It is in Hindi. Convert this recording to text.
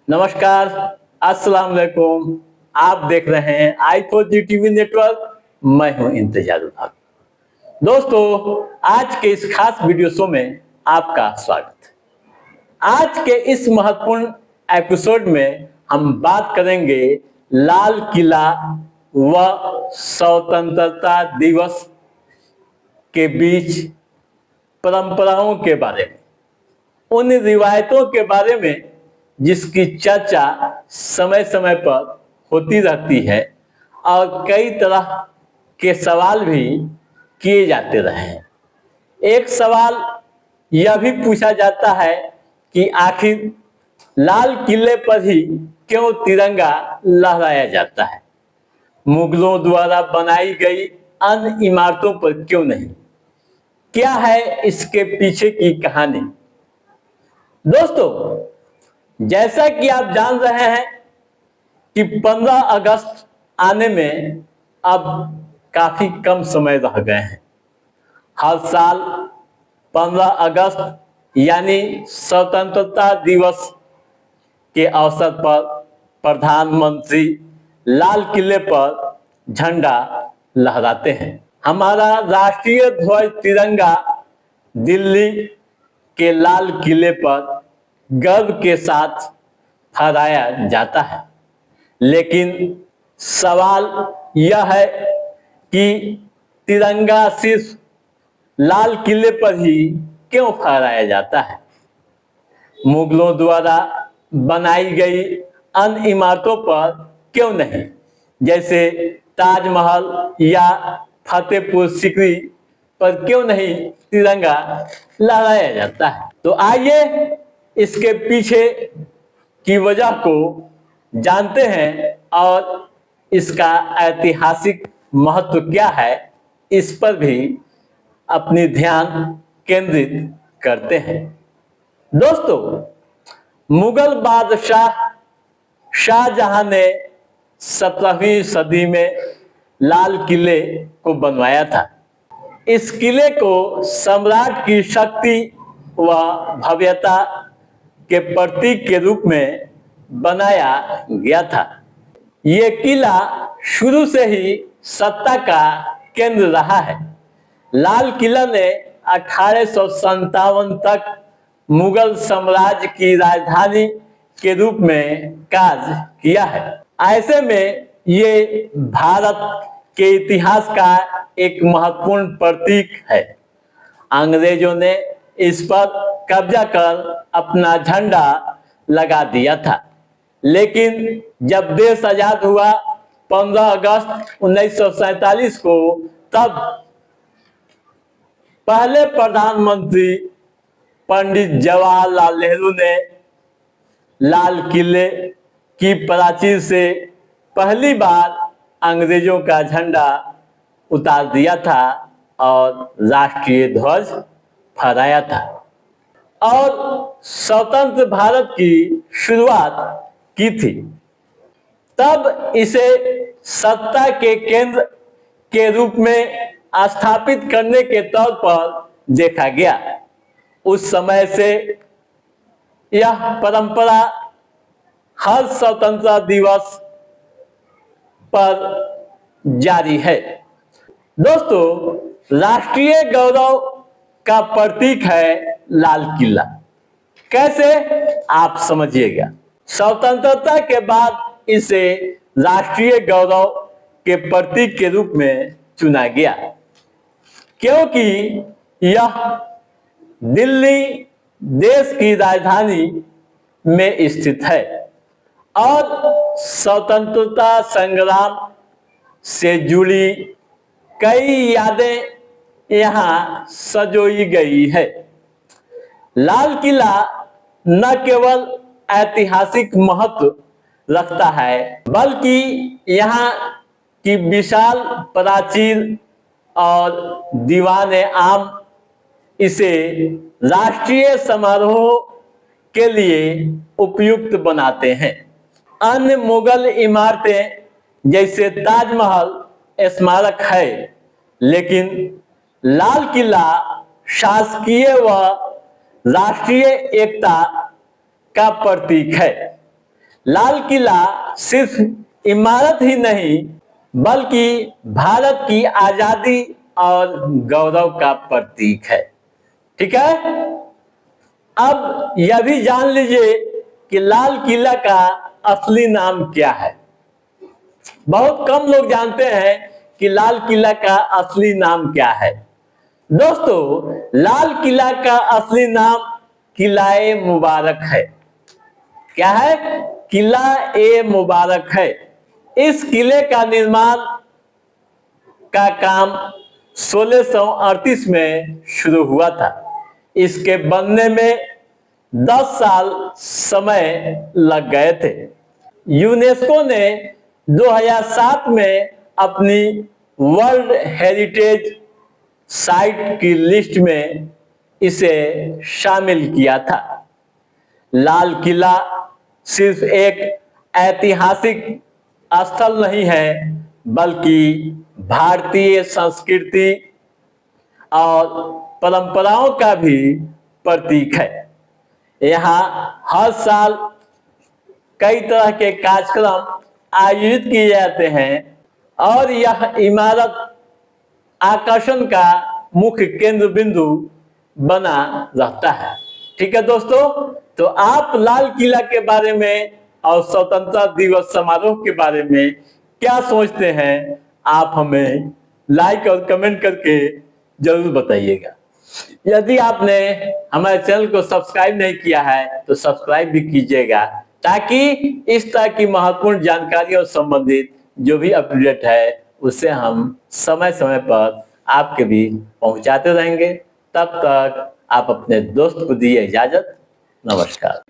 नमस्कार, अस्सलाम वालेकुम। आप देख रहे हैं आई4जी टीवी नेटवर्क। मैं हूं इंतजारुल हक। दोस्तों, आज के इस खास वीडियो शो में आपका स्वागत है। आज के इस महत्वपूर्ण एपिसोड में हम बात करेंगे लाल किला व स्वतंत्रता दिवस के बीच परंपराओं के बारे में, उन रिवायतों के बारे में जिसकी चर्चा समय समय पर होती रहती है और कई तरह के सवाल भी किए जाते रहे हैं। एक सवाल यह भी पूछा जाता है कि आखिर लाल किले पर ही क्यों तिरंगा लहराया जाता है, मुगलों द्वारा बनाई गई अन्य इमारतों पर क्यों नहीं? क्या है इसके पीछे की कहानी? दोस्तों, जैसा कि आप जान रहे हैं कि 15 अगस्त आने में अब काफी कम समय रह गए हैं। हर साल 15 अगस्त यानी स्वतंत्रता दिवस के अवसर पर प्रधानमंत्री लाल किले पर झंडा लहराते हैं। हमारा राष्ट्रीय ध्वज तिरंगा दिल्ली के लाल किले पर गर्व के साथ फहराया जाता है। लेकिन सवाल यह है कि तिरंगा सिर्फ लाल किले पर ही क्यों फहराया जाता है, मुगलों द्वारा बनाई गई अन्य इमारतों पर क्यों नहीं, जैसे ताजमहल या फतेहपुर सीकरी पर क्यों नहीं तिरंगा लहराया जाता है? तो आइए इसके पीछे की वजह को जानते हैं और इसका ऐतिहासिक महत्व क्या है, इस पर भी अपनी ध्यान केंद्रित करते हैं। दोस्तों, मुगल बादशाह शाहजहां ने 17वीं सदी में लाल किले को बनवाया था। इस किले को सम्राट की शक्ति व भव्यता के प्रतीक के रूप में बनाया गया था। ये किला शुरू से ही सत्ता का केंद्र रहा है। लाल किला ने 1857 तक मुगल साम्राज्य की राजधानी के रूप में कार्य किया है। ऐसे में ये भारत के इतिहास का एक महत्वपूर्ण प्रतीक है। अंग्रेजों ने इस पर कब्जा कर अपना झंडा लगा दिया था, लेकिन जब देश आजाद हुआ 15 अगस्त 1947 को, तब पहले प्रधानमंत्री पंडित जवाहरलाल नेहरू ने लाल किले की प्राचीर से पहली बार अंग्रेजों का झंडा उतार दिया था और राष्ट्रीय ध्वज फहराया था और स्वतंत्र भारत की शुरुआत की थी। तब इसे सत्ता के केंद्र के रूप में स्थापित करने के तौर पर देखा गया। उस समय से यह परंपरा हर स्वतंत्रता दिवस पर जारी है। दोस्तों, राष्ट्रीय गौरव का प्रतीक है लाल किला। कैसे, आप समझिएगा। स्वतंत्रता के बाद इसे राष्ट्रीय गौरव के प्रतीक के रूप में चुना गया, क्योंकि यह दिल्ली देश की राजधानी में स्थित है और स्वतंत्रता संग्राम से जुड़ी कई यादें यहाँ सजोई गई है। लाल किला न केवल ऐतिहासिक महत्व रखता है, बल्कि यहाँ की विशाल प्राचीर और दीवाने आम इसे राष्ट्रीय समारोह के लिए उपयुक्त बनाते हैं। अन्य मुगल इमारतें जैसे ताजमहल स्मारक है, लेकिन लाल किला शासकीय व राष्ट्रीय एकता का प्रतीक है। लाल किला सिर्फ इमारत ही नहीं बल्कि भारत की आजादी और गौरव का प्रतीक है। ठीक है, अब यह भी जान लीजिए कि लाल किला का असली नाम क्या है। बहुत कम लोग जानते हैं कि लाल किला का असली नाम क्या है। दोस्तों, लाल किला का असली नाम किला-ए मुबारक है। क्या है? किला-ए-मुबारक है। इस किले का निर्माण का काम 1638 में शुरू हुआ था। इसके बनने में 10 साल समय लग गए थे। यूनेस्को ने 2007 में अपनी वर्ल्ड हेरिटेज साइट की लिस्ट में इसे शामिल किया था। लाल किला सिर्फ एक ऐतिहासिक स्थल नहीं है बल्कि भारतीय संस्कृति और परंपराओं का भी प्रतीक है। यहाँ हर साल कई तरह के कार्यक्रम आयोजित किए जाते हैं और यह इमारत आकर्षण का मुख्य केंद्र बिंदु बना रहता है। ठीक है दोस्तों, तो आप लाल किला के बारे में और स्वतंत्रता दिवस समारोह के बारे में क्या सोचते हैं, आप हमें लाइक और कमेंट करके जरूर बताइएगा। यदि आपने हमारे चैनल को सब्सक्राइब नहीं किया है तो सब्सक्राइब भी कीजिएगा, ताकि इस तरह की महत्वपूर्ण जानकारियों संबंधित जो भी अपडेट है उसे हम समय समय पर आपके बीच पहुंचाते रहेंगे। तब तक आप अपने दोस्त को दिए इजाजत। नमस्कार।